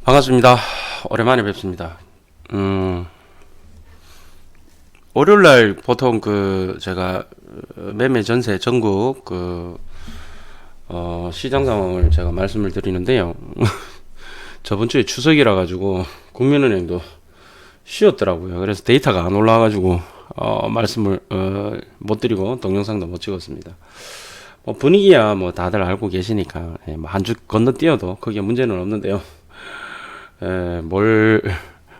반갑습니다. 오랜만에 뵙습니다. 월요일날 보통 제가 매매 전세 전국 시장 상황을 제가 말씀을 드리는데요. 저번 주에 추석이라 가지고 국민은행도 쉬었더라고요. 그래서 데이터가 안 올라와가지고 말씀을 못 드리고 동영상도 못 찍었습니다. 분위기야 뭐 다들 알고 계시니까 한 주 건너뛰어도 크게 문제는 없는데요.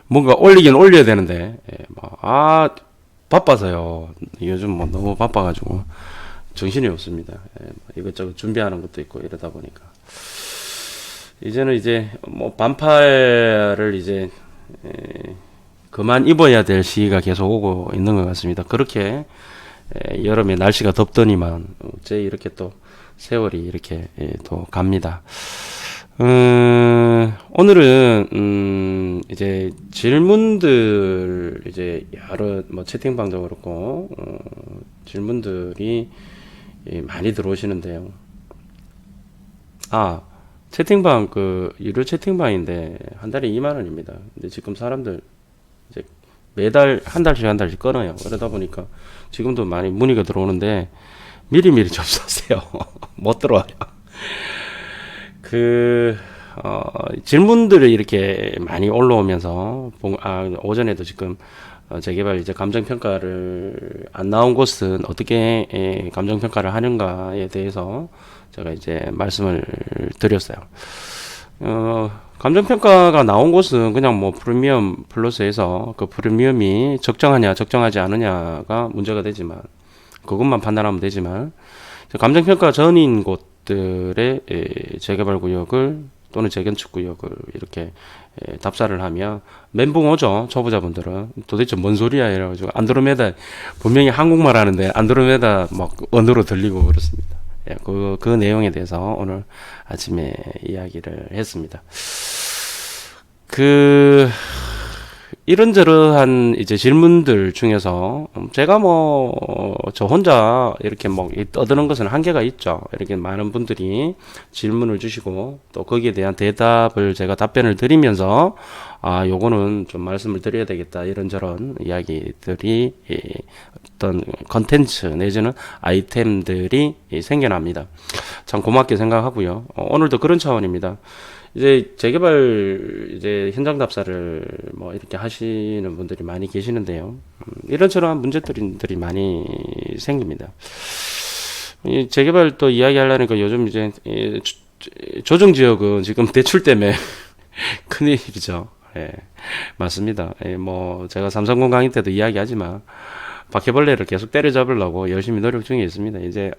뭔가 올리긴 올려야 되는데, 바빠서요. 요즘 뭐 너무 바빠가지고 정신이 없습니다. 이것저것 준비하는 것도 있고 이러다 보니까. 이제는 이제 뭐 반팔을 이제 그만 입어야 될 시기가 계속 오고 있는 것 같습니다. 그렇게 여름에 날씨가 덥더니만 어째 이렇게 또 세월이 이렇게 또 갑니다. 오늘은 이제 질문들 이제 여러 뭐 채팅방도 그렇고 질문들이 많이 들어오시는데요. 채팅방 유료 채팅방인데 한 달에 2만 원입니다. 근데 지금 사람들 이제 매달 한 달씩 끊어요. 그러다 보니까 지금도 많이 문의가 들어오는데 미리미리 접수하세요. 못 들어와요. 질문들이 이렇게 많이 올라오면서, 오전에도 지금, 재개발 이제 감정평가를 안 나온 곳은 어떻게 감정평가를 하는가에 대해서 제가 이제 말씀을 드렸어요. 감정평가가 나온 곳은 그냥 뭐 프리미엄 플러스에서 그 프리미엄이 적정하냐, 적정하지 않느냐가 문제가 되지만, 그것만 판단하면 되지만, 감정평가 전인 곳들의 재개발 구역을 또는 재건축 구역을 이렇게 답사를 하면 멘붕 오죠. 초보자분들은 도대체 뭔 소리야 이래가지고 안드로메다 분명히 한국말 하는데 안드로메다 막 언어로 들리고 그렇습니다. 그 내용에 대해서 오늘 아침에 이야기를 했습니다. 이런저런한 이제 질문들 중에서 제가 저 혼자 이렇게 떠드는 것은 한계가 있죠. 이렇게 많은 분들이 질문을 주시고 또 거기에 대한 대답을 제가 답변을 드리면서 요거는 좀 말씀을 드려야 되겠다 이런저런 이야기들이 어떤 컨텐츠 내지는 아이템들이 생겨납니다. 참 고맙게 생각하고요. 오늘도 그런 차원입니다. 이제 재개발 이제 현장 답사를 뭐 이렇게 하시는 분들이 많이 계시는데요. 이런저런 문제들이 많이 생깁니다. 이 재개발 또 이야기하려니까 요즘 이제 조정 지역은 지금 대출 때문에 큰일이죠. 맞습니다. 뭐 제가 삼성공 강의 때도 이야기하지만 바퀴벌레를 계속 때려잡으려고 열심히 노력 중에 있습니다. 이제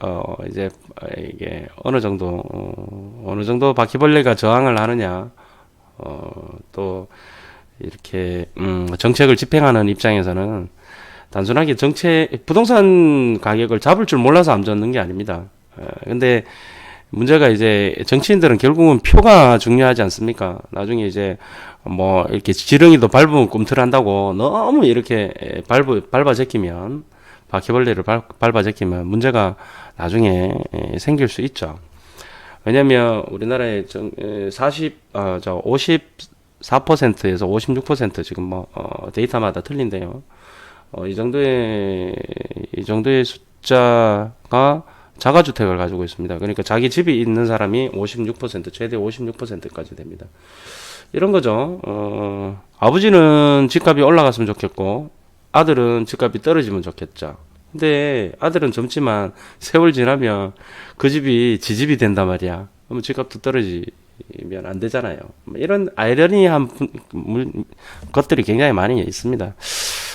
이게 어느 정도 바퀴벌레가 저항을 하느냐, 또 이렇게 정책을 집행하는 입장에서는 단순하게 부동산 가격을 잡을 줄 몰라서 안 잡는 게 아닙니다. 근데 문제가 이제 정치인들은 결국은 표가 중요하지 않습니까? 나중에 이제 뭐 이렇게 지렁이도 밟으면 꿈틀한다고 너무 이렇게 밟아 제끼면 바퀴벌레를 밟아 제끼면 문제가 나중에 생길 수 있죠. 왜냐면 우리나라의 54%에서 56% 지금 뭐 데이터마다 틀린데요. 이 정도의 숫자가 자가주택을 가지고 있습니다. 그러니까 자기 집이 있는 사람이 56%, 최대 56%까지 됩니다. 이런 거죠. 아버지는 집값이 올라갔으면 좋겠고, 아들은 집값이 떨어지면 좋겠죠. 근데 아들은 젊지만 세월 지나면 그 집이 지 집이 된단 말이야. 그러면 집값도 떨어지면 안 되잖아요. 이런 아이러니한 것들이 굉장히 많이 있습니다.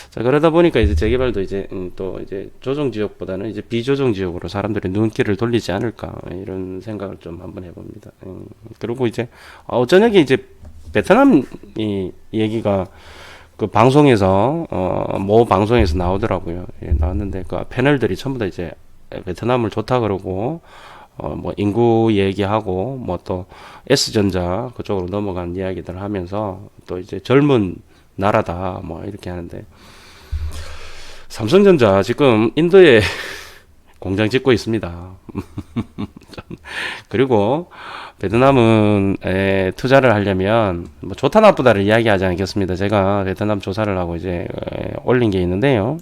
자, 그러다 보니까 이제 재개발도 이제 또 이제 조정 지역보다는 이제 비조정 지역으로 사람들이 눈길을 돌리지 않을까 이런 생각을 좀 한번 해봅니다. 그리고 이제 저녁에 이제 베트남 얘기가 그 방송에서 모 방송에서 나오더라고요. 나왔는데 그 패널들이 전부 다 이제 베트남을 좋다 그러고 뭐 인구 얘기하고 뭐 또 S전자 그쪽으로 넘어간 이야기들 하면서 또 이제 젊은 나라다 뭐 이렇게 하는데 삼성전자 지금 인도에 공장 짓고 있습니다. 그리고 베트남은 투자를 하려면 뭐 좋다 나쁘다를 이야기하지 않겠습니다. 제가 베트남 조사를 하고 이제 올린 게 있는데요.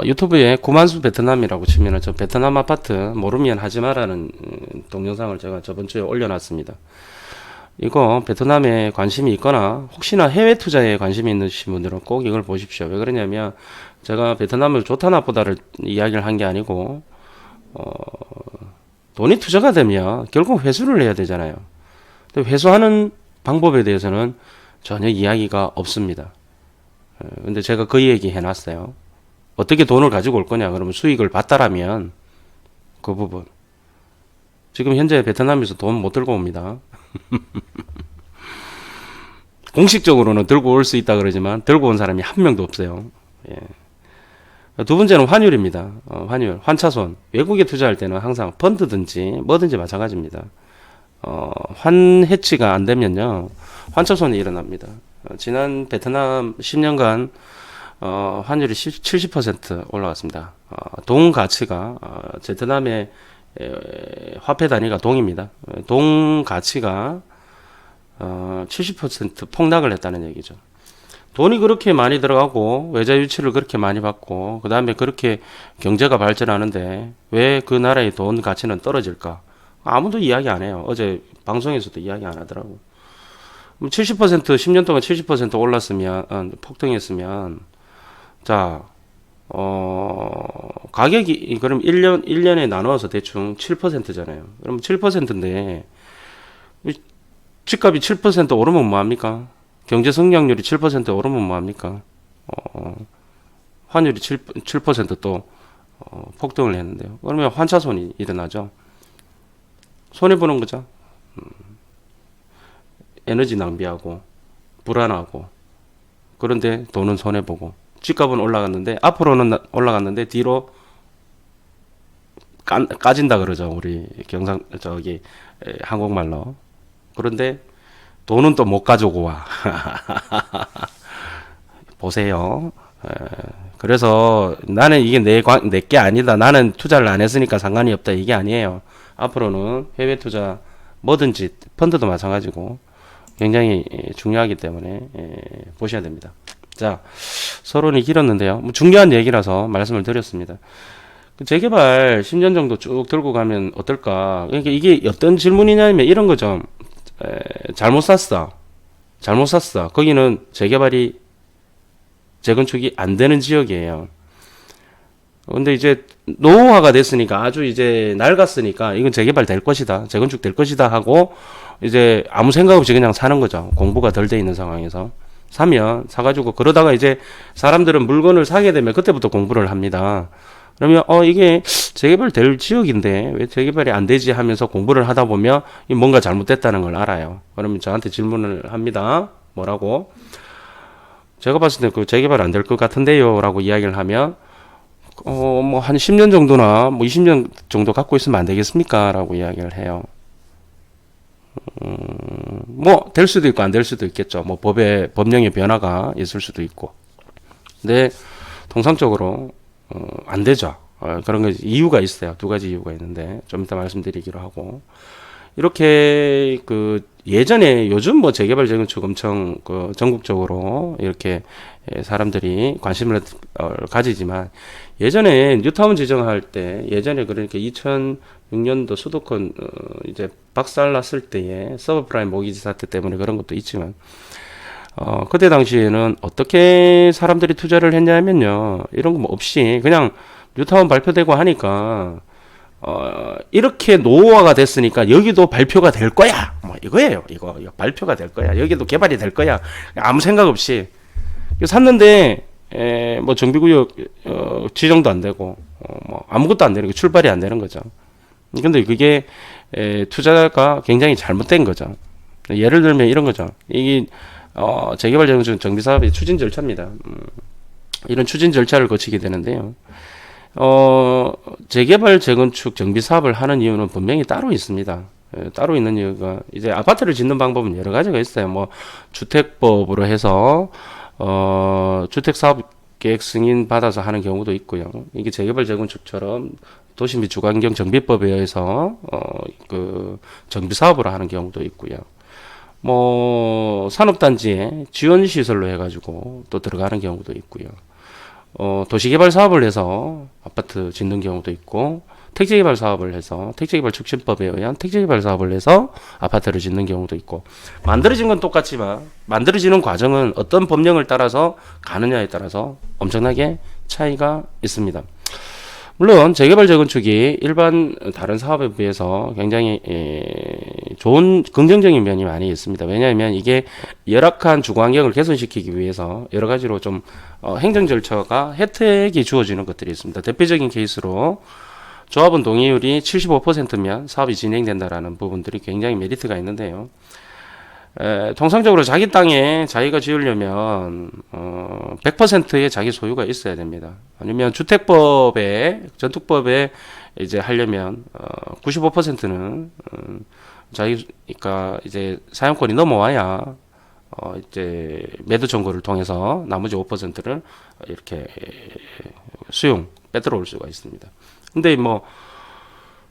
유튜브에 구만수 베트남이라고 치면은 저 베트남 아파트 모르면 하지 마라는 동영상을 제가 저번 주에 올려놨습니다. 이거 베트남에 관심이 있거나 혹시나 해외 투자에 관심이 있으신 분들은 꼭 이걸 보십시오. 왜 그러냐면 제가 베트남을 좋다 나쁘다를 이야기를 한 게 아니고 돈이 투자가 되면 결국 회수를 해야 되잖아요. 근데 회수하는 방법에 대해서는 전혀 이야기가 없습니다. 근데 제가 그 얘기 해놨어요. 어떻게 돈을 가지고 올 거냐? 그러면 수익을 봤다라면 그 부분. 지금 현재 베트남에서 돈 못 들고 옵니다. 공식적으로는 들고 올 수 있다 그러지만 들고 온 사람이 한 명도 없어요. 예. 두 번째는 환율입니다. 환율, 환차손. 외국에 투자할 때는 항상 펀드든지 뭐든지 마찬가지입니다. 환해치가 안 되면요, 환차손이 일어납니다. 지난 베트남 10년간 환율이 70% 올라갔습니다. 동 가치가 베트남의 화폐 단위가 동입니다. 동 가치가 70% 폭락을 했다는 얘기죠. 돈이 그렇게 많이 들어가고 외자 유치를 그렇게 많이 받고 그 다음에 그렇게 경제가 발전하는데 왜 그 나라의 돈 가치는 떨어질까? 아무도 이야기 안 해요. 어제 방송에서도 이야기 안 하더라고. 70% 10년 동안 70% 올랐으면 폭등했으면 자 가격이 그럼 1년에 나눠서 대충 7%잖아요. 그럼 7%인데 집값이 7% 오르면 뭐합니까? 경제 성장률이 7% 오르면 뭐합니까? 환율이 7%또 폭등을 했는데요. 그러면 환차손이 일어나죠. 손해보는 거죠. 에너지 낭비하고 불안하고 그런데 돈은 손해보고 집값은 올라갔는데 앞으로는 올라갔는데 뒤로 까진다 그러죠. 우리 한국말로. 그런데 돈은 또 못 가지고 와. 보세요. 그래서 나는 이게 내게 아니다. 나는 투자를 안 했으니까 상관이 없다. 이게 아니에요. 앞으로는 해외 투자 뭐든지 펀드도 마찬가지고 굉장히 중요하기 때문에 보셔야 됩니다. 자, 서론이 길었는데요. 뭐 중요한 얘기라서 말씀을 드렸습니다. 재개발 10년 정도 쭉 들고 가면 어떨까? 그러니까 이게 어떤 질문이냐면 이런 거죠. 잘못 샀어. 거기는 재개발이 재건축이 안 되는 지역이에요. 근데 이제 노후화가 됐으니까 아주 이제 낡았으니까 이건 재개발 될 것이다. 재건축 될 것이다 하고 이제 아무 생각 없이 그냥 사는 거죠. 공부가 덜 돼 있는 상황에서. 사가지고 그러다가 이제 사람들은 물건을 사게 되면 그때부터 공부를 합니다. 그러면 이게 재개발 될 지역인데 왜 재개발이 안 되지 하면서 공부를 하다 보면 뭔가 잘못됐다는 걸 알아요. 그러면 저한테 질문을 합니다. 뭐라고? 제가 봤을 때 그 재개발 안 될 것 같은데요 라고 이야기를 하면 뭐 한 10년 정도나 뭐 20년 정도 갖고 있으면 안 되겠습니까? 라고 이야기를 해요. 뭐 될 수도 있고 안 될 수도 있겠죠. 뭐 법령의 변화가 있을 수도 있고. 근데 통상적으로 안 되죠. 그런 거 이유가 있어요. 두 가지 이유가 있는데 좀 이따 말씀드리기로 하고. 이렇게 예전에 요즘 뭐 재개발 재건축 엄청 전국적으로 이렇게 사람들이 관심을 가지지만 예전에 뉴타운 지정할 때 예전에 그러니까 2006년도 수도권 이제 박살났을 때에 서브프라임 모기지 사태 때문에 그런 것도 있지만 그때 당시에는 어떻게 사람들이 투자를 했냐면요. 이런 거 뭐 없이 그냥 뉴타운 발표되고 하니까 이렇게 노후화가 됐으니까 여기도 발표가 될 거야. 뭐 이거예요. 이거 발표가 될 거야. 여기도 개발이 될 거야. 아무 생각 없이 샀는데 뭐 정비구역 지정도 안 되고 뭐 아무것도 안 되는 거 출발이 안 되는 거죠. 근데 그게 투자가 굉장히 잘못된 거죠. 예를 들면 이런 거죠. 이게 재개발 재건축 정비 사업의 추진 절차입니다. 이런 추진 절차를 거치게 되는데요. 재개발 재건축 정비 사업을 하는 이유는 분명히 따로 있습니다. 따로 있는 이유가 이제 아파트를 짓는 방법은 여러 가지가 있어요. 뭐 주택법으로 해서 주택 사업 계획 승인 받아서 하는 경우도 있고요. 이게 재개발 재건축처럼 도시 및 주거환경 정비법에 의해서 그 정비 사업으로 하는 경우도 있고요. 뭐 산업단지에 지원 시설로 해가지고 또 들어가는 경우도 있고요. 도시개발 사업을 해서 아파트 짓는 경우도 있고, 택지개발 사업을 해서 택지개발 촉진법에 의한 택지개발 사업을 해서 아파트를 짓는 경우도 있고, 만들어진 건 똑같지만 만들어지는 과정은 어떤 법령을 따라서 가느냐에 따라서 엄청나게 차이가 있습니다. 물론 재개발 재건축이 일반 다른 사업에 비해서 굉장히 좋은 긍정적인 면이 많이 있습니다. 왜냐하면 이게 열악한 주거 환경을 개선시키기 위해서 여러 가지로 좀 행정 절차가 혜택이 주어지는 것들이 있습니다. 대표적인 케이스로 조합원 동의율이 75%면 사업이 진행된다라는 부분들이 굉장히 메리트가 있는데요. 통상적으로 자기 땅에 자기가 지으려면 100%의 자기 소유가 있어야 됩니다. 아니면 주택법에 전투법에 이제 하려면 95%는 자기가 이제 사용권이 넘어와야 이제 매도 청구를 통해서 나머지 5%를 이렇게 수용 빼들어올 수가 있습니다. 근데 뭐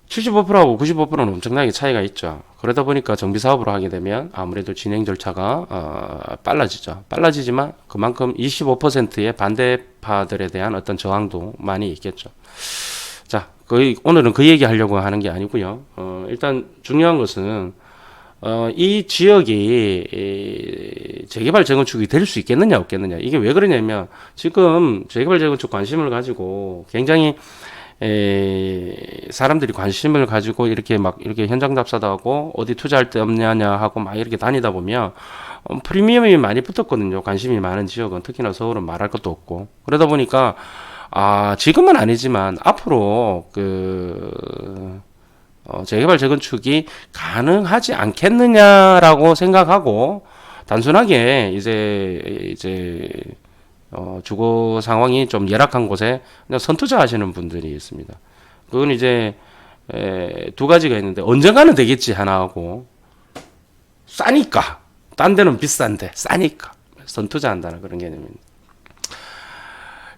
75%하고 95%는 엄청나게 차이가 있죠. 그러다 보니까 정비 사업으로 하게 되면 아무래도 진행 절차가 빨라지죠. 빨라지지만 그만큼 25%의 반대파들에 대한 어떤 저항도 많이 있겠죠. 자, 오늘은 그 얘기 하려고 하는 게 아니고요. 일단 중요한 것은 이 지역이 재개발 재건축이 될 수 있겠느냐 없겠느냐. 이게 왜 그러냐면 지금 재개발 재건축 관심을 가지고 굉장히 사람들이 관심을 가지고 이렇게 현장 답사도 하고 어디 투자할 데 없냐냐 하고 막 이렇게 다니다 보면 프리미엄이 많이 붙었거든요. 관심이 많은 지역은 특히나 서울은 말할 것도 없고. 그러다 보니까 지금은 아니지만 앞으로 재개발 재건축이 가능하지 않겠느냐라고 생각하고 단순하게 이제 주거 상황이 좀 열악한 곳에 그냥 선투자 하시는 분들이 있습니다. 그건 이제 두 가지가 있는데 언젠가는 되겠지 하나하고 싸니까 딴 데는 비싼데 싸니까 선투자한다는 그런 개념입니다.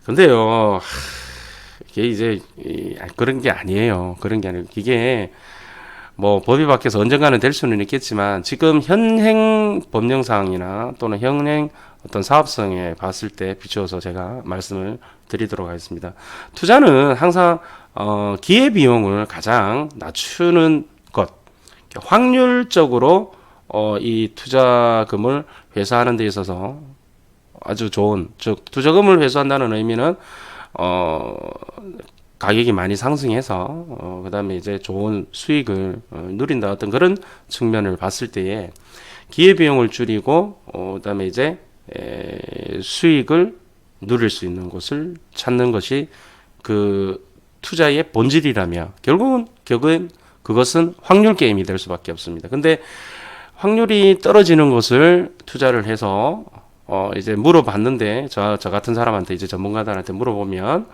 근데요 이게 이제 그런 게 아니에요. 그런 게 아니고 이게 뭐 법이 바뀌어서 언젠가는 될 수는 있겠지만 지금 현행 법령상이나 또는 현행 어떤 사업성에 봤을 때 비추어서 제가 말씀을 드리도록 하겠습니다. 투자는 항상 기회비용을 가장 낮추는 것, 확률적으로 이 투자금을 회수하는 데 있어서 아주 좋은, 즉 투자금을 회수한다는 의미는 가격이 많이 상승해서 그 다음에 이제 좋은 수익을 누린다 어떤 그런 측면을 봤을 때에 기회비용을 줄이고 그 다음에 이제 수익을 누릴 수 있는 곳을 찾는 것이 그 투자의 본질이라며 결국은 그것은 확률 게임이 될 수밖에 없습니다. 근데 확률이 떨어지는 것을 투자를 해서 이제 물어봤는데 저 같은 사람한테 이제 전문가들한테 물어보면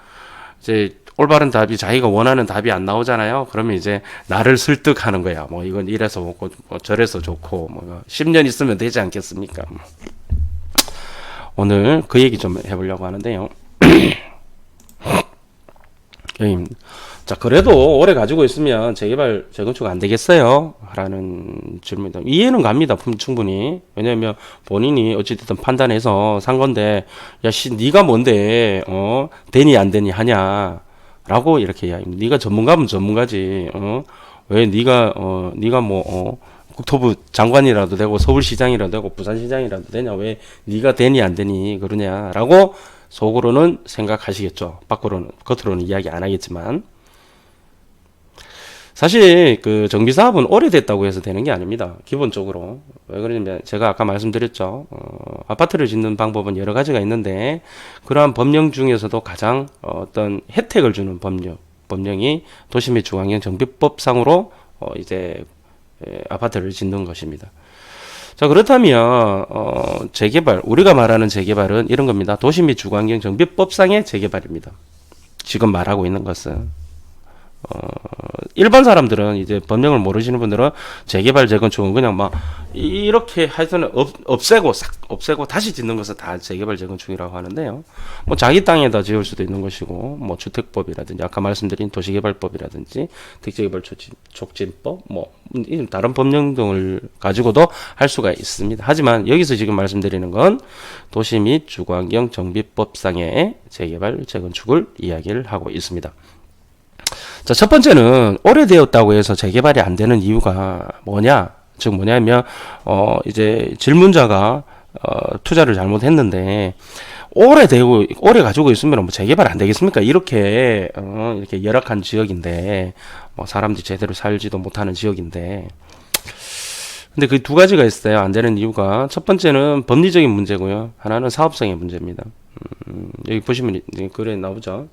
이제 올바른 답이 자기가 원하는 답이 안 나오잖아요. 그러면 이제 나를 설득하는 거야. 뭐 이건 이래서 먹고 뭐 저래서 좋고 뭐 10년 있으면 되지 않겠습니까? 오늘 그 얘기 좀 해보려고 하는데요. 자, 그래도 오래 가지고 있으면 재개발, 재건축 안 되겠어요? 라는 질문입니다. 이해는 갑니다. 충분히. 왜냐면 본인이 어찌됐든 판단해서 산 건데, 야, 니가 뭔데, 되니 안 되니 하냐. 라고 이렇게 이야기합니다. 니가 전문가면 전문가지, 왜 니가 국토부 장관이라도 되고 서울시장이라도 되고 부산시장이라도 되냐 왜 네가 되니 안 되니 그러냐라고 속으로는 생각하시겠죠. 겉으로는 이야기 안 하겠지만 사실 그 정비 사업은 오래됐다고 해서 되는 게 아닙니다. 기본적으로 왜 그러냐면 제가 아까 말씀드렸죠. 아파트를 짓는 방법은 여러 가지가 있는데 그러한 법령 중에서도 가장 어떤 혜택을 주는 법령이 도시 및 주거환경 정비법상으로 이제 아파트를 짓는 것입니다. 자, 그렇다면 재개발, 우리가 말하는 재개발은 이런 겁니다. 도시 및 주거환경 정비법상의 재개발입니다. 지금 말하고 있는 것은 일반 사람들은 이제 법령을 모르시는 분들은 재개발 재건축은 그냥 막 이렇게 하여튼 없애고 싹 없애고 다시 짓는 것을 다 재개발 재건축이라고 하는데요. 뭐 자기 땅에다 지을 수도 있는 것이고 뭐 주택법이라든지 아까 말씀드린 도시개발법이라든지 택지개발 촉진법 뭐 다른 법령 등을 가지고도 할 수가 있습니다. 하지만 여기서 지금 말씀드리는 건 도시 및 주거환경 정비법상의 재개발 재건축을 이야기를 하고 있습니다. 자, 첫 번째는 오래되었다고 해서 재개발이 안 되는 이유가 뭐냐? 즉 뭐냐면 이제 질문자가 투자를 잘못했는데 오래 가지고 있으면 뭐 재개발 안 되겠습니까? 이렇게 이렇게 열악한 지역인데 뭐 사람들이 제대로 살지도 못하는 지역인데 근데 그 두 가지가 있어요. 안 되는 이유가 첫 번째는 법리적인 문제고요. 하나는 사업성의 문제입니다. 여기 보시면 글에 나오죠.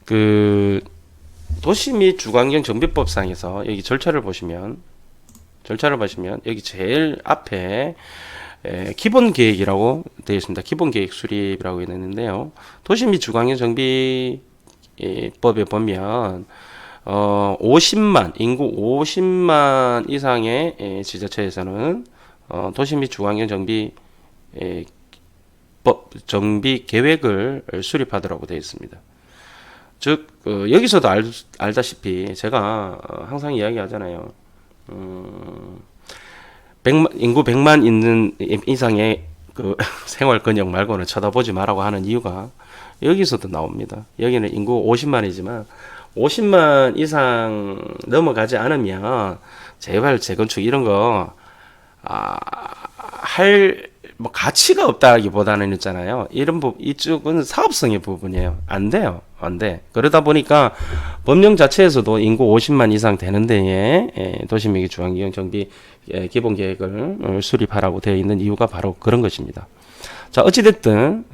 그 도시 및 주거환경 정비법상에서 여기 절차를 보시면 여기 제일 앞에 기본 계획이라고 되어 있습니다. 기본 계획 수립이라고 있는데요. 도시 및 주거환경 정비법에 보면 50만 인구 50만 이상의 지자체에서는 도시 및 주거환경 정비 계획을 수립하도록 되어 있습니다. 즉 여기서도 알다시피 제가 항상 이야기하잖아요. 인구 100만 있는 이상의 그 생활 권역 말고는 쳐다보지 말라고 하는 이유가 여기서도 나옵니다. 여기는 인구 50만이지만 50만 이상 넘어가지 않으면 재개발 재건축 이런 거 할 뭐 가치가 없다기보다는 있잖아요. 이쪽은 사업성의 부분이에요. 안 돼요. 안 돼. 그러다 보니까 법령 자체에서도 인구 50만 이상 되는 데에 도시민기 주거환경 정비 기본 계획을 수립하라고 되어 있는 이유가 바로 그런 것입니다. 자, 어찌됐든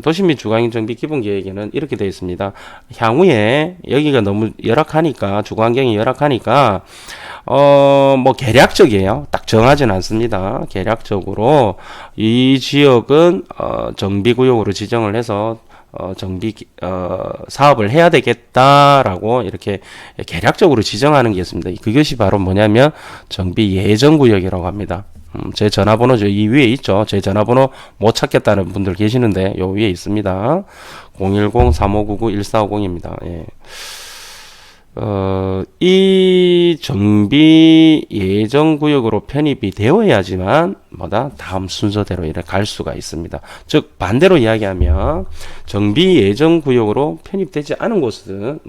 도시 및 주거환경 정비 기본 계획에는 이렇게 되어 있습니다. 향후에 여기가 너무 열악하니까 주거환경이 열악하니까 뭐 계략적이에요. 딱 정하진 않습니다. 계략적으로 이 지역은 정비구역으로 지정을 해서 정비 사업을 해야 되겠다라고 이렇게 계략적으로 지정하는 게 있습니다. 그것이 바로 뭐냐면 정비 예정구역이라고 합니다. 제 전화번호 이 위에 있죠. 제 전화번호 못 찾겠다는 분들 계시는데 요 위에 있습니다. 010-3599-1450입니다. 예. 이 정비 예정구역으로 편입이 되어야지만 다음 순서대로 이렇게 갈 수가 있습니다. 즉 반대로 이야기하면 정비 예정구역으로 편입되지 않은 곳은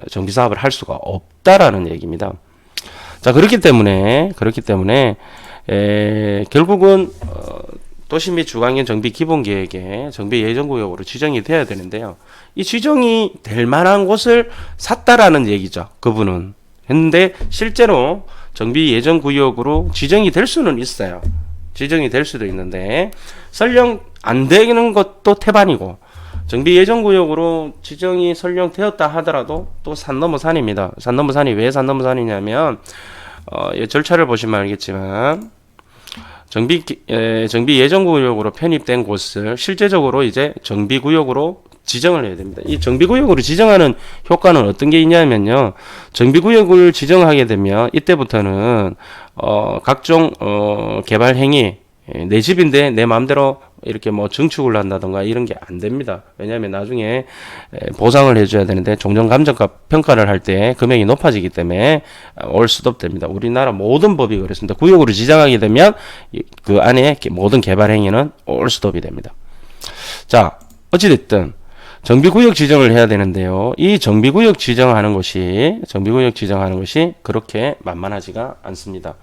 정비사업을 할 수가 없다라는 얘기입니다. 자, 그렇기 때문에 결국은 도시 및 주거환경 정비 기본 계획에 정비 예정구역으로 지정이 돼야 되는데요. 이 지정이 될 만한 곳을 샀다라는 얘기죠. 그분은. 했는데 실제로 정비 예정구역으로 지정이 될 수는 있어요. 지정이 될 수도 있는데 설령 안 되는 것도 태반이고 정비 예정구역으로 지정이 설령 되었다 하더라도 또 산 넘어 산입니다. 산 넘어 산이 왜 산 넘어 산이냐면 절차를 보시면 알겠지만 정비 예정구역으로 편입된 곳을 실제적으로 이제 정비구역으로 지정을 해야 됩니다. 이 정비구역으로 지정하는 효과는 어떤 게 있냐면요. 정비구역을 지정하게 되면 이때부터는 각종 개발 행위 내 집인데 내 마음대로 이렇게 뭐 증축을 한다던가 이런 게 안 됩니다. 왜냐하면 나중에 보상을 해줘야 되는데 종전감정값 평가를 할 때 금액이 높아지기 때문에 올 수도 됩니다. 우리나라 모든 법이 그렇습니다. 구역으로 지정하게 되면 그 안에 모든 개발 행위는 올 수도 됩니다. 자, 어찌됐든 정비구역 지정을 해야 되는데요. 이 정비구역 지정하는 것이 그렇게 만만하지가 않습니다.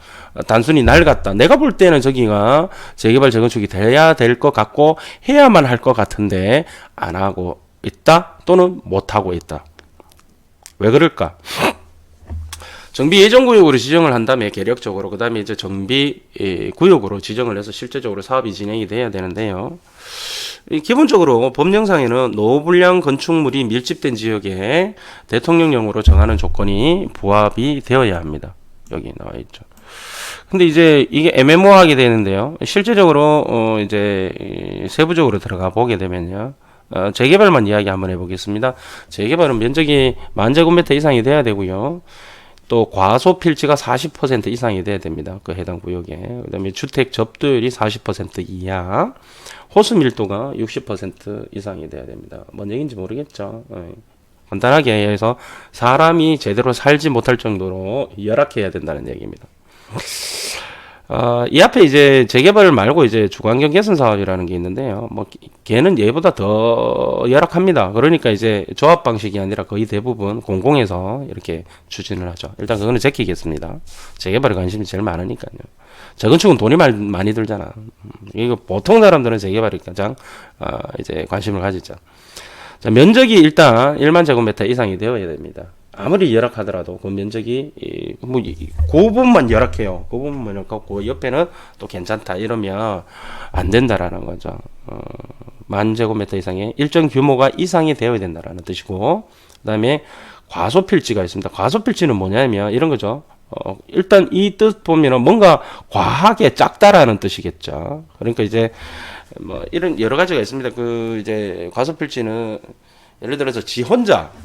단순히 낡았다. 내가 볼 때는 저기가 재개발 재건축이 돼야 될 것 같고 해야만 할 것 같은데 안 하고 있다 또는 못 하고 있다. 왜 그럴까? 정비 예정구역으로 지정을 한 다음에 계략적으로 그 다음에 이제 정비 구역으로 지정을 해서 실제적으로 사업이 진행이 돼야 되는데요. 기본적으로 법령상에는 노후불량 건축물이 밀집된 지역에 대통령령으로 정하는 조건이 부합이 되어야 합니다. 여기 나와 있죠. 근데 이제 이게 애매모호하게 되는데요. 실제적으로 이제 세부적으로 들어가 보게 되면요. 재개발만 이야기 한번 해보겠습니다. 재개발은 면적이 10,000제곱미터 이상이 돼야 되고요. 또 과소 필지가 40% 이상이 돼야 됩니다. 그 해당 구역에. 그다음에 주택 접도율이 40% 이하, 호수 밀도가 60% 이상이 돼야 됩니다. 뭔 얘기인지 모르겠죠. 간단하게 해서 사람이 제대로 살지 못할 정도로 열악해야 된다는 얘기입니다. 이 앞에 이제 재개발 말고 이제 주거환경 개선 사업이라는 게 있는데요. 뭐 걔는 얘보다 더 열악합니다. 그러니까 이제 조합 방식이 아니라 거의 대부분 공공에서 이렇게 추진을 하죠. 일단 그거는 제끼겠습니다. 재개발에 관심이 제일 많으니까요. 재건축은 돈이 많이 들잖아. 이거 보통 사람들은 재개발이 가장 이제 관심을 가지죠. 자, 면적이 일단 10,000제곱미터 이상이 되어야 됩니다. 아무리 열악하더라도 그 면적이 그 부분만 열악해요. 그 부분만 열악하고 옆에는 또 괜찮다 이러면 안 된다라는 거죠. 10,000제곱미터 이상의 일정 규모가 이상이 되어야 된다라는 뜻이고, 그다음에 과소필지가 있습니다. 과소필지는 뭐냐면 이런 거죠. 일단 이 뜻 보면은 뭔가 과하게 작다라는 뜻이겠죠. 그러니까 이제 뭐 이런 여러 가지가 있습니다. 그 이제 과소필지는 예를 들어서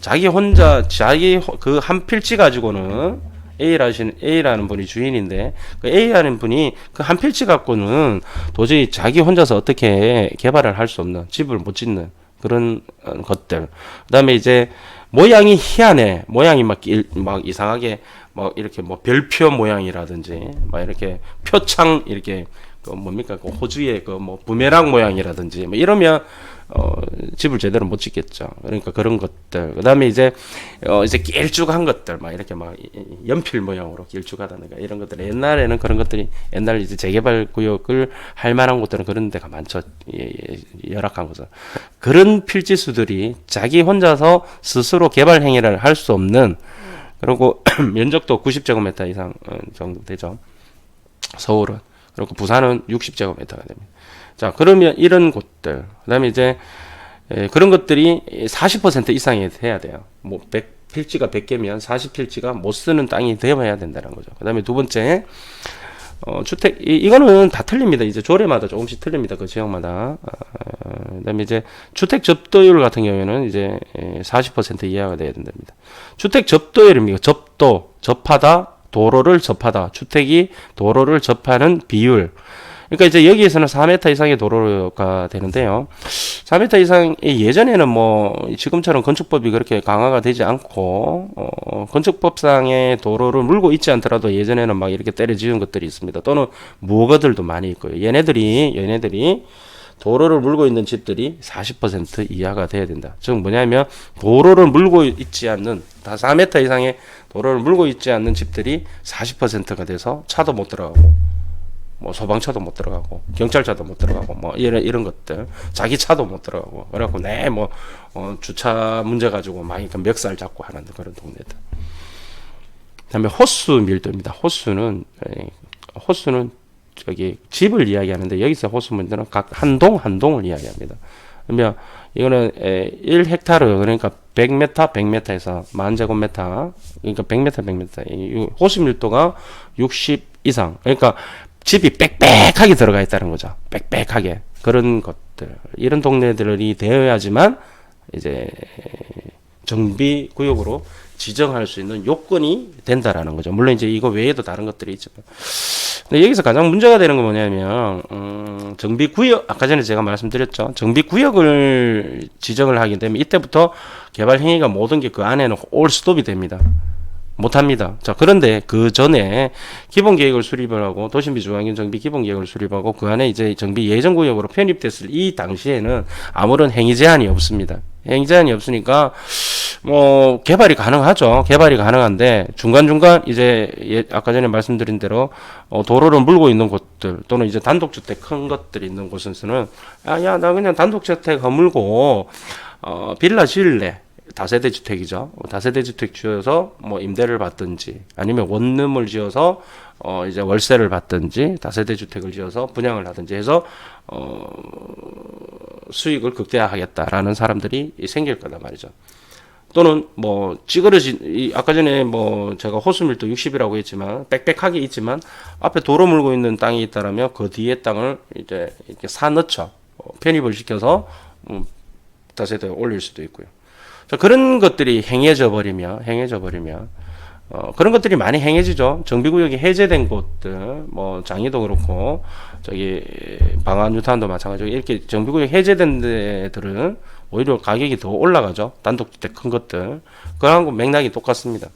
자기 그 한 필지 가지고는 A라는 분이 주인인데, 그 A라는 분이 그 한 필지 갖고는 도저히 자기 혼자서 어떻게 개발을 할 수 없는, 집을 못 짓는 그런 것들. 그다음에 이제 모양이 희한해. 모양이 막 이상하게 뭐 이렇게 뭐 별표 모양이라든지 막 이렇게 표창 이렇게 그 뭡니까 그 호주의 그 뭐 부메랑 모양이라든지 뭐 이러면 집을 제대로 못 짓겠죠. 그러니까 그런 것들. 그다음에 이제 길쭉한 것들 막 이렇게 막 연필 모양으로 길쭉하다든가 이런 것들. 옛날에는 그런 것들이 옛날 이제 재개발 구역을 할 만한 곳들은 그런 데가 많죠. 열악한 곳은. 그런 필지수들이 자기 혼자서 스스로 개발 행위를 할 수 없는, 그리고 면적도 90제곱미터 이상 정도 되죠. 서울은. 그리고 부산은 60제곱미터가 됩니다. 자, 그러면 이런 곳들, 그 다음에 이제, 그런 것들이 40% 이상이 돼야 돼요. 뭐, 필지가 100개면 40필지가 못 쓰는 땅이 되어야 된다는 거죠. 그 다음에 두 번째, 주택, 이거는 다 틀립니다. 이제 조례마다 조금씩 틀립니다. 그 지역마다. 그 다음에 이제 주택 접도율 같은 경우에는 이제 40% 이하가 돼야 된답니다. 주택 접도율입니다. 접하다, 도로를 접하다. 주택이 도로를 접하는 비율. 그러니까 이제 여기에서는 4m 이상의 도로가 되는데요. 4m 이상이 예전에는 뭐 지금처럼 건축법이 그렇게 강화가 되지 않고 건축법상의 도로를 물고 있지 않더라도 예전에는 막 이렇게 때려 지은 것들이 있습니다. 또는 무거들도 많이 있고요. 얘네들이 도로를 물고 있는 집들이 40% 이하가 돼야 된다. 즉 뭐냐면 도로를 물고 있지 않는, 다 4m 이상의 도로를 물고 있지 않는 집들이 40%가 돼서 차도 못 들어가고, 뭐 소방차도 못 들어가고, 경찰차도 못 들어가고, 뭐 이런 것들, 자기 차도 못 들어가고, 그래갖고 주차 문제 가지고 막 멱살 잡고 하는 그런 동네들. 그다음에 호수 밀도입니다. 호수는 저기 집을 이야기하는데 여기서 호수문제는 각 한 동을 이야기합니다. 그러면 이거는 1헥타르, 그러니까 100m, 100m에서 10,000제곱미터, 그러니까 100m. 호수 밀도가 60 이상. 그러니까 집이 빽빽하게 들어가 있다는 거죠. 빽빽하게. 그런 것들. 이런 동네들이 되어야지만 이제 정비 구역으로 지정할 수 있는 요건이 된다라는 거죠. 물론 이제 이거 외에도 다른 것들이 있지만. 근데 여기서 가장 문제가 되는 건 뭐냐면, 정비구역, 아까 전에 제가 말씀드렸죠. 정비구역을 지정을 하게 되면 이때부터 개발 행위가 모든 게 그 안에는 올 스톱이 됩니다. 못합니다. 자, 그런데 그 전에 기본계획을 수립을 하고, 도심비 주거환경 정비 기본계획을 수립하고, 그 안에 이제 정비 예정구역으로 편입됐을 이 당시에는 아무런 행위 제한이 없습니다. 행위 제한이 없으니까, 뭐 개발이 가능하죠. 개발이 가능한데 중간중간 이제 아까 전에 말씀드린 대로 도로를 물고 있는 곳들 또는 이제 단독주택 큰 것들이 있는 곳에서는 야, 나 그냥 단독주택 허물고 빌라 지을래. 다세대 주택이죠. 다세대 주택 지어서 뭐 임대를 받든지 아니면 원룸을 지어서 이제 월세를 받든지 다세대 주택을 지어서 분양을 하든지 해서 수익을 극대화하겠다라는 사람들이 생길 거다 말이죠. 또는 뭐 찌그러진 아까 전에 뭐 제가 호수밀도 60이라고 했지만 빽빽하게 있지만 앞에 도로 물고 있는 땅이 있다라면 그 뒤에 땅을 이제 이렇게 사 넣죠. 편입을 시켜서 다세대 올릴 수도 있고요. 자, 그런 것들이 행해져 버리면 그런 것들이 많이 행해지죠. 정비구역이 해제된 곳들, 뭐 장이도 그렇고 저기 방안유탄도 마찬가지고 이렇게 정비구역 해제된 데들은 오히려 가격이 더 올라가죠. 단독주택 큰 것들. 그거하고 맥락이 똑같습니다.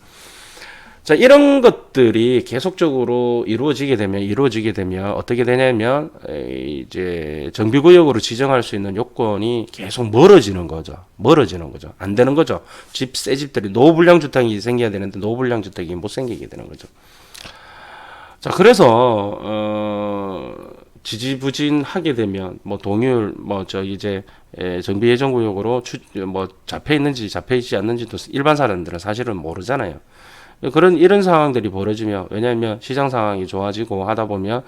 자, 이런 것들이 계속적으로 이루어지게 되면 어떻게 되냐면 이제 정비구역으로 지정할 수 있는 요건이 계속 멀어지는 거죠. 안 되는 거죠. 새 집들이 노후불량 주택이 생겨야 되는데 노후불량 주택이 못 생기게 되는 거죠. 자, 그래서 지지부진하게 되면 뭐 동의율 이제 정비 예정 구역으로 잡혀 있는지 잡혀 있지 않는지도 일반 사람들은 사실은 모르잖아요. 이런 상황들이 벌어지면, 왜냐하면 시장 상황이 좋아지고 하다 보면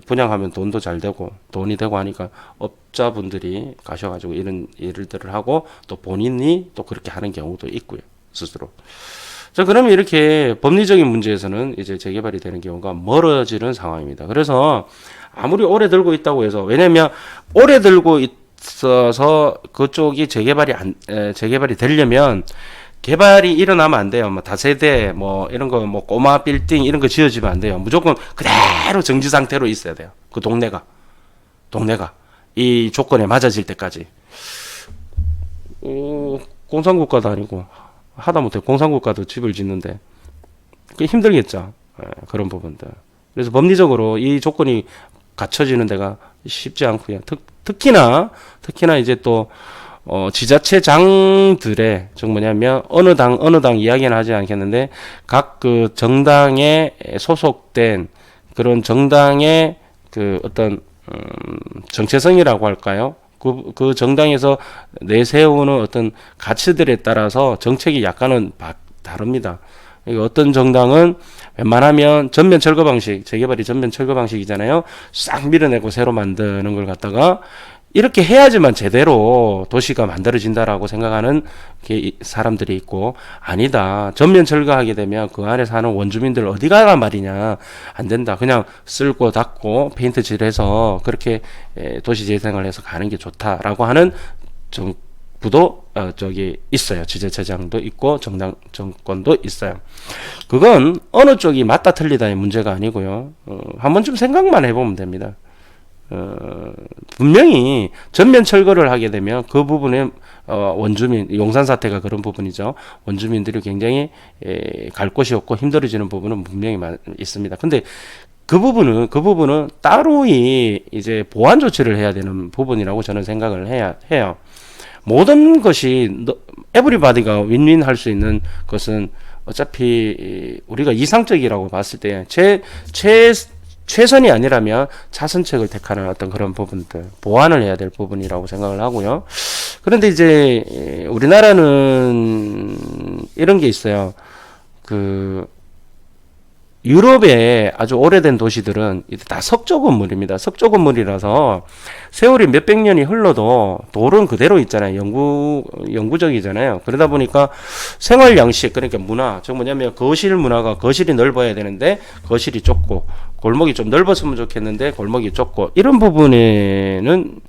분양하면 돈도 잘 되고 돈이 되고 하니까 업자분들이 가셔가지고 이런 일들을 하고 또 본인이 또 그렇게 하는 경우도 있고요, 스스로. 자, 그러면 이렇게 법리적인 문제에서는 이제 재개발이 되는 경우가 멀어지는 상황입니다. 그래서 아무리 오래 들고 있다고 해서, 왜냐면 오래 들고 있어서 그쪽이 재개발이 되려면 개발이 일어나면 안 돼요. 뭐 다세대 이런 거 꼬마 빌딩 이런 거 지어지면 안 돼요. 무조건 그대로 정지 상태로 있어야 돼요. 그 동네가 이 조건에 맞아질 때까지. 공산국가도 아니고 하다못해 공산국가도 집을 짓는데 그게 힘들겠죠. 그런 부분들. 그래서 법리적으로 이 조건이 갖춰지는 데가 쉽지 않고요. 특히나 이제 또 지자체장들의 뭐냐면 어느 당 이야기는 하지 않겠는데 각 그 정당에 소속된 그런 정당의 그 어떤 정체성이라고 할까요? 그 정당에서 내세우는 어떤 가치들에 따라서 정책이 약간은 다릅니다. 어떤 정당은 웬만하면 전면 철거 방식, 재개발이 전면 철거 방식이잖아요. 싹 밀어내고 새로 만드는 걸 갖다가 이렇게 해야지만 제대로 도시가 만들어진다라고 생각하는 사람들이 있고, 아니다, 전면 철거하게 되면 그 안에 사는 원주민들 어디 가란 말이냐, 안 된다, 그냥 쓸고 닦고 페인트 칠해서 그렇게 도시 재생을 해서 가는 게 좋다라고 하는 정부도 있어요. 지자체장도 있고 정권도 있어요. 그건 어느 쪽이 맞다 틀리다의 문제가 아니고요. 한 번쯤 생각만 해보면 됩니다. 분명히 전면 철거를 하게 되면 그 부분에 원주민, 용산 사태가 그런 부분이죠. 원주민들이 굉장히 갈 곳이 없고 힘들어지는 부분은 분명히 있습니다. 근데 그 부분은 따로이 이제 보완 조치를 해야 되는 부분이라고 저는 생각을 해요. 모든 것이 에브리바디가 윈윈 할 수 있는 것은 어차피 우리가 이상적이라고 봤을 때 최선이 아니라면 차선책을 택하는 어떤 그런 부분들, 보완을 해야 될 부분이라고 생각을 하고요. 그런데 이제 우리나라는 이런 게 있어요. 유럽의 아주 오래된 도시들은 다 석조 건물입니다. 석조 건물이라서 세월이 몇백 년이 흘러도 돌은 그대로 있잖아요. 영구적이잖아요. 그러다 보니까 생활 양식, 그러니까 문화, 즉 뭐냐면 거실 문화가, 거실이 넓어야 되는데 거실이 좁고, 골목이 좀 넓었으면 좋겠는데 골목이 좁고, 이런 부분에는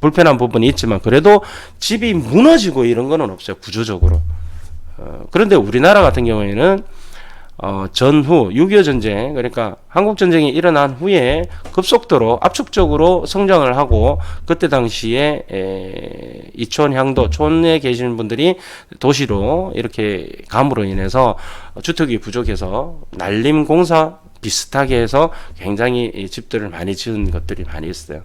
불편한 부분이 있지만 그래도 집이 무너지고 이런 거는 없어요, 구조적으로. 그런데 우리나라 같은 경우에는 전후 6.25 전쟁, 그러니까 한국 전쟁이 일어난 후에 급속도로 압축적으로 성장을 하고, 그때 당시에 이촌향도 촌에 계시는 분들이 도시로 이렇게 감으로 인해서 주택이 부족해서 난림 공사 비슷하게 해서 굉장히 집들을 많이 지은 것들이 많이 있어요.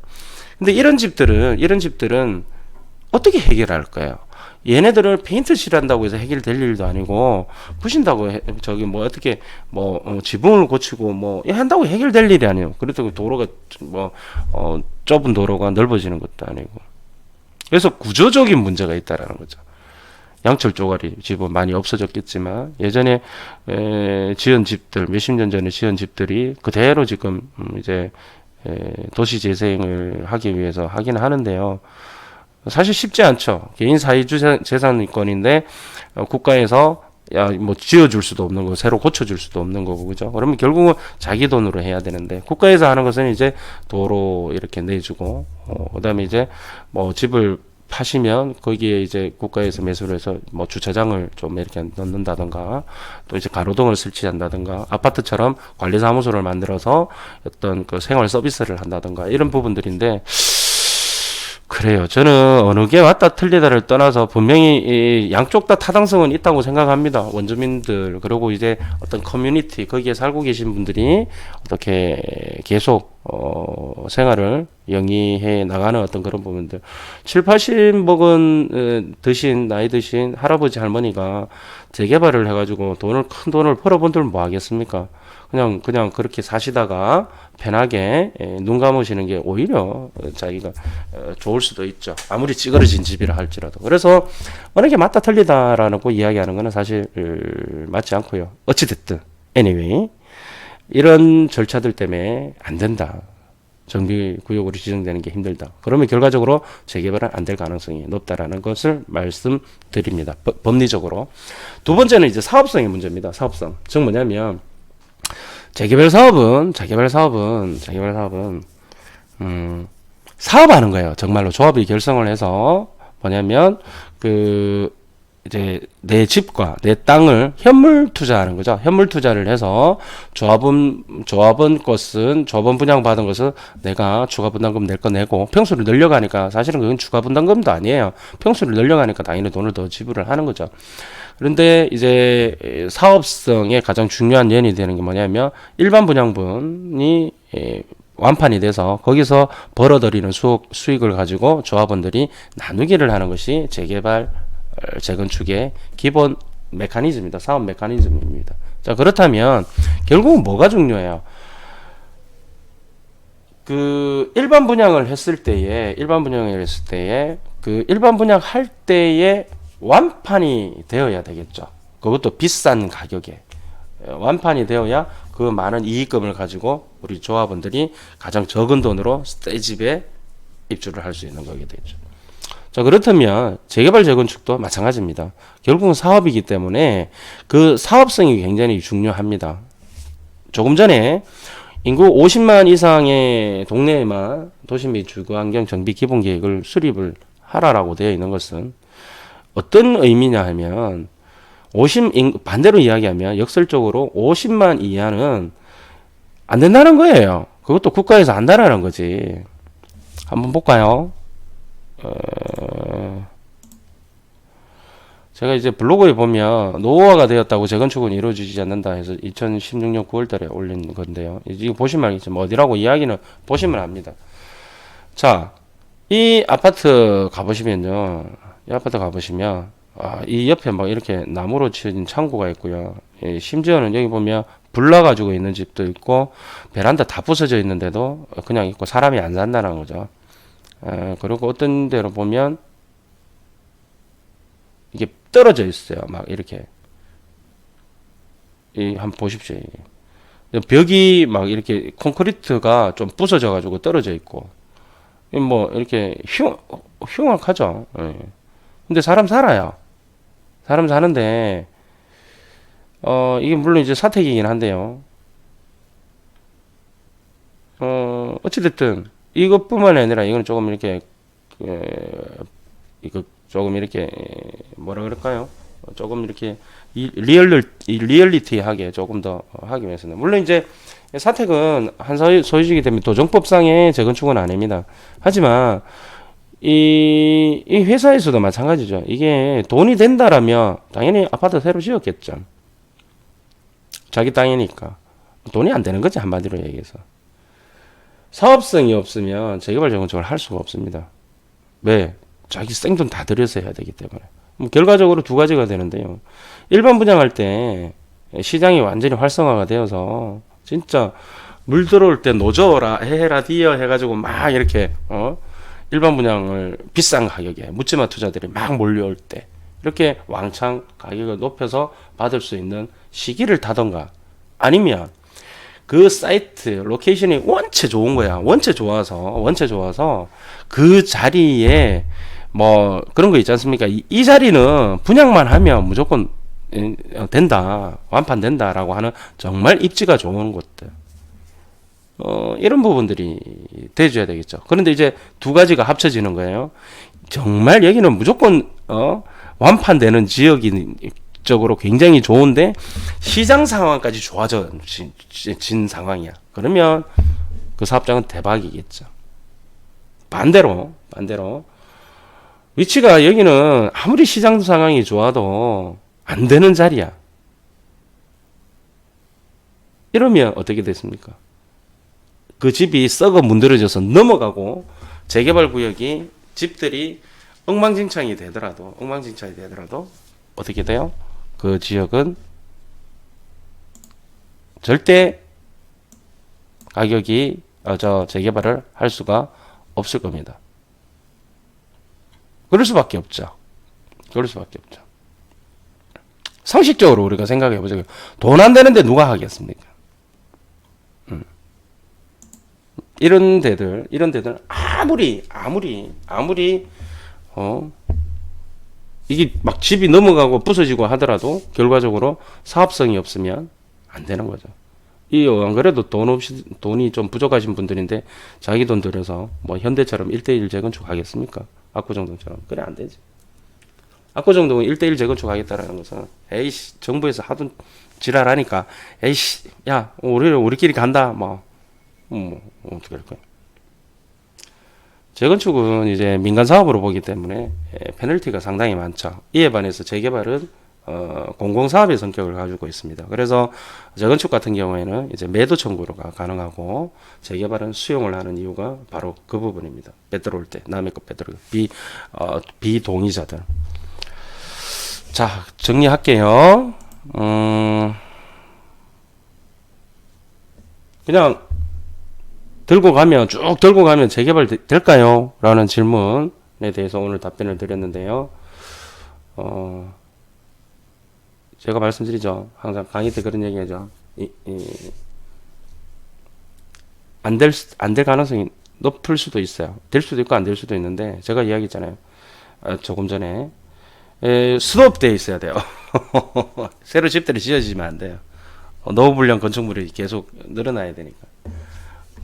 근데 이런 집들은 어떻게 해결할까요? 얘네들을 페인트 칠한다고 해서 해결될 일도 아니고, 부신다고 지붕을 고치고 한다고 해결될 일이 아니에요. 그렇다고 도로가 좁은 도로가 넓어지는 것도 아니고. 그래서 구조적인 문제가 있다라는 거죠. 양철 쪼가리 집은 많이 없어졌겠지만 예전에 지은 집들, 몇십 년 전에 지은 집들이 그대로 지금 이제 도시 재생을 하기 위해서 하긴 하는데요. 사실 쉽지 않죠. 개인 사유주 재산권인데 국가에서 지어줄 수도 없는 거고 새로 고쳐줄 수도 없는 거고, 그죠? 그러면 결국은 자기 돈으로 해야 되는데, 국가에서 하는 것은 이제 도로 이렇게 내주고, 그다음에 이제 집을 파시면 거기에 이제 국가에서 매수를 해서 뭐 주차장을 좀 이렇게 넣는다던가 또 이제 가로등을 설치한다던가 아파트처럼 관리사무소를 만들어서 어떤 그 생활 서비스를 한다던가 이런 부분들인데 그래요. 저는 어느 게 맞다 틀리다를 떠나서 분명히 이 양쪽 다 타당성은 있다고 생각합니다. 원주민들 그리고 이제 어떤 커뮤니티 거기에 살고 계신 분들이 어떻게 계속 생활을 영위해 나가는 어떤 그런 부분들. 7, 80 먹은 드신 나이 드신 할아버지 할머니가 재개발을 해가지고 큰 돈을 벌어본들 뭐 하겠습니까? 그냥 그렇게 사시다가 편하게 눈 감으시는 게 오히려 자기가 좋을 수도 있죠. 아무리 찌그러진 집이라 할지라도. 그래서 어느 게 맞다 틀리다라고 이야기하는 거는 사실 맞지 않고요. 어찌됐든 anyway 이런 절차들 때문에 안 된다. 정비구역으로 지정되는 게 힘들다. 그러면 결과적으로 재개발은 안 될 가능성이 높다라는 것을 말씀드립니다. 법리적으로. 두 번째는 이제 사업성의 문제입니다. 사업성. 즉 뭐냐면 재개발 사업은 사업하는 거예요. 정말로 조합이 결성을 해서 뭐냐면 이제 내 집과 내 땅을 현물 투자하는 거죠. 현물 투자를 해서 조합원 분양 받은 것을 내가 추가 분담금 낼 거 내고 평수를 늘려가니까 사실은 그건 추가 분담금도 아니에요. 평수를 늘려가니까 당연히 돈을 더 지불을 하는 거죠. 그런데 이제 사업성의 가장 중요한 연이 되는 게 뭐냐면 일반 분양분이 완판이 돼서 거기서 벌어들이는 수익을 가지고 조합원들이 나누기를 하는 것이 재개발 재건축의 기본 메커니즘입니다. 사업 메커니즘입니다. 자, 그렇다면 결국은 뭐가 중요해요? 일반 분양을 했을 때에 그 일반 분양 할 때에 완판이 되어야 되겠죠. 그것도 비싼 가격에 완판이 되어야 그 많은 이익금을 가지고 우리 조합원들이 가장 적은 돈으로 새 집에 입주를 할 수 있는 거게 되죠. 자, 그렇다면 재개발 재건축도 마찬가지입니다. 결국은 사업이기 때문에 그 사업성이 굉장히 중요합니다. 조금 전에 인구 50만 이상의 동네에만 도시 및 주거환경 정비 기본계획을 수립을 하라라고 되어 있는 것은 어떤 의미냐 하면 반대로 이야기하면 역설적으로 50만 이하는 안 된다는 거예요. 그것도 국가에서 한다라는 거지. 한번 볼까요? 제가 이제 블로그에 보면 노후화가 되었다고 재건축은 이루어지지 않는다 해서 2016년 9월달에 올린 건데요. 이거 보시면 알겠지만 어디라고 이야기는 보시면 압니다. 자, 이 아파트 가보시면요. 이 옆에 막 이렇게 나무로 지어진 창고가 있고요. 심지어는 여기 보면 불나가지고 있는 집도 있고 베란다 다 부서져 있는데도 그냥 있고 사람이 안 산다는 거죠. 그리고 어떤 데로 보면 이게 떨어져 있어요. 막 이렇게 한번 보십시오. 벽이 막 이렇게 콘크리트가 좀 부서져 가지고 떨어져 있고 뭐 이렇게 흉악하죠. 근데 사람 살아요. 사람 사는데 이게 물론 이제 사택이긴 한데요. 어찌됐든 이것뿐만 아니라 이건 조금 이렇게 이거 조금 이렇게 뭐라 그럴까요? 조금 이렇게 리얼리티하게 조금 더 하기 위해서는 물론 이제 사택은 한 소유주이기 때문에 도정법상의 재건축은 아닙니다. 하지만 이 회사에서도 마찬가지죠. 이게 돈이 된다라면 당연히 아파트 새로 지었겠죠. 자기 땅이니까 돈이 안 되는 거지 한마디로 얘기해서. 사업성이 없으면 재개발 재건축을 할 수가 없습니다. 왜? 자기 생돈 다 들여서 해야 되기 때문에. 결과적으로 두 가지가 되는데요. 일반 분양할 때 시장이 완전히 활성화가 되어서 진짜 물 들어올 때 노져라 해라 디어 해가지고 막 이렇게 일반 분양을 비싼 가격에 묻지마 투자들이 막 몰려올 때 이렇게 왕창 가격을 높여서 받을 수 있는 시기를 타던가 아니면 그 사이트 로케이션이 원체 좋은 거야. 원체 좋아서 그 자리에 뭐 그런 거 있지 않습니까? 이 자리는 분양만 하면 무조건 된다, 완판된다라고 하는 정말 입지가 좋은 곳들. 이런 부분들이 돼줘야 되겠죠. 그런데 이제 두 가지가 합쳐지는 거예요. 정말 여기는 무조건 완판되는 지역이 적으로 굉장히 좋은데 시장 상황까지 좋아진 상황이야. 그러면 그 사업장은 대박이겠죠. 반대로 위치가 여기는 아무리 시장 상황이 좋아도 안 되는 자리야. 이러면 어떻게 됐습니까? 그 집이 썩어 문드러져서 넘어가고 재개발 구역이 집들이 엉망진창이 되더라도 어떻게 돼요? 그 지역은 절대 가격이 재개발을 할 수가 없을 겁니다. 그럴 수밖에 없죠. 상식적으로 우리가 생각해 보자고요. 돈 안 되는데 누가 하겠습니까? 이런 데들 아무리 이게 막 집이 넘어가고 부서지고 하더라도 결과적으로 사업성이 없으면 안 되는 거죠. 안 그래도 돈이 좀 부족하신 분들인데 자기 돈 들여서 뭐 현대처럼 1대1 재건축 하겠습니까? 압구정동처럼. 그래 안 되지. 압구정동은 1대1 재건축 하겠다라는 것은 에이씨 정부에서 하도 지랄하니까 에이씨 야 우리끼리 간다 어떻게 할 거야? 재건축은 이제 민간 사업으로 보기 때문에 페널티가 상당히 많죠. 이에 반해서 재개발은 공공사업의 성격을 가지고 있습니다. 그래서 재건축 같은 경우에는 이제 매도 청구가 가능하고 재개발은 수용을 하는 이유가 바로 그 부분입니다. 빼들어올 때 남의 거 빼들어올 때 비동의자들. 자 정리할게요. 그냥 쭉 들고 가면 재개발 될까요? 라는 질문에 대해서 오늘 답변을 드렸는데요. 제가 말씀드리죠. 항상 강의 때 그런 얘기 하죠. 안 될 가능성이 높을 수도 있어요. 될 수도 있고 안 될 수도 있는데, 제가 이야기했잖아요. 조금 전에. 스톱되어 있어야 돼요. 새로 집들이 지어지면 안 돼요. 노후불량 건축물이 계속 늘어나야 되니까.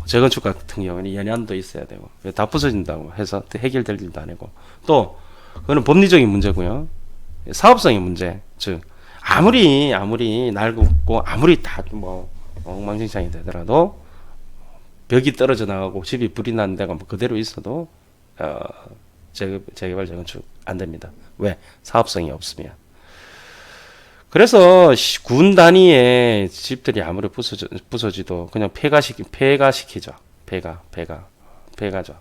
재건축 같은 경우는 연한도 있어야 되고 다 부서진다고 해서 해결될 일도 아니고 또 그거는 법리적인 문제고요. 사업성의 문제. 즉 아무리 낡고 아무리 다 뭐 엉망진창이 되더라도 벽이 떨어져 나가고 집이 불이 나는 데가 뭐 그대로 있어도 재개발 재건축 안 됩니다. 왜? 사업성이 없으면. 그래서 군 단위의 집들이 아무리 부서지도 그냥 폐가시키죠. 폐가죠.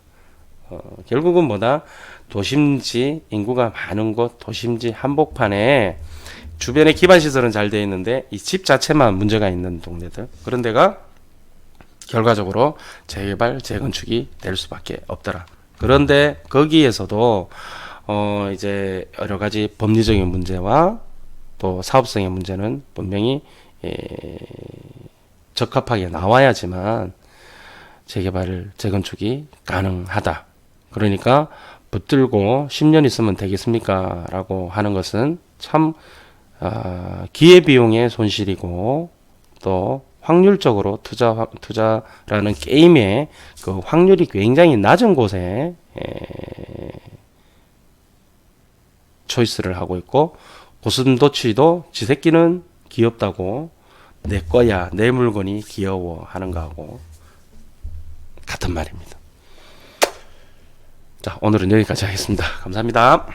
결국은 뭐다? 도심지, 인구가 많은 곳, 도심지 한복판에 주변에 기반시설은 잘 되어 있는데 이 집 자체만 문제가 있는 동네들. 그런 데가 결과적으로 재개발, 재건축이 될 수밖에 없더라. 그런데 거기에서도 이제 여러 가지 법리적인 문제와 또 사업성의 문제는 분명히 적합하게 나와야지만 재건축이 가능하다. 그러니까 붙들고 10년 있으면 되겠습니까? 라고 하는 것은 참 기회비용의 손실이고 또 확률적으로 투자라는 게임의 그 확률이 굉장히 낮은 곳에 초이스를 하고 있고 고슴도치도 지 새끼는 귀엽다고 내 거야 내 물건이 귀여워 하는 거하고 같은 말입니다. 자 오늘은 여기까지 하겠습니다. 감사합니다.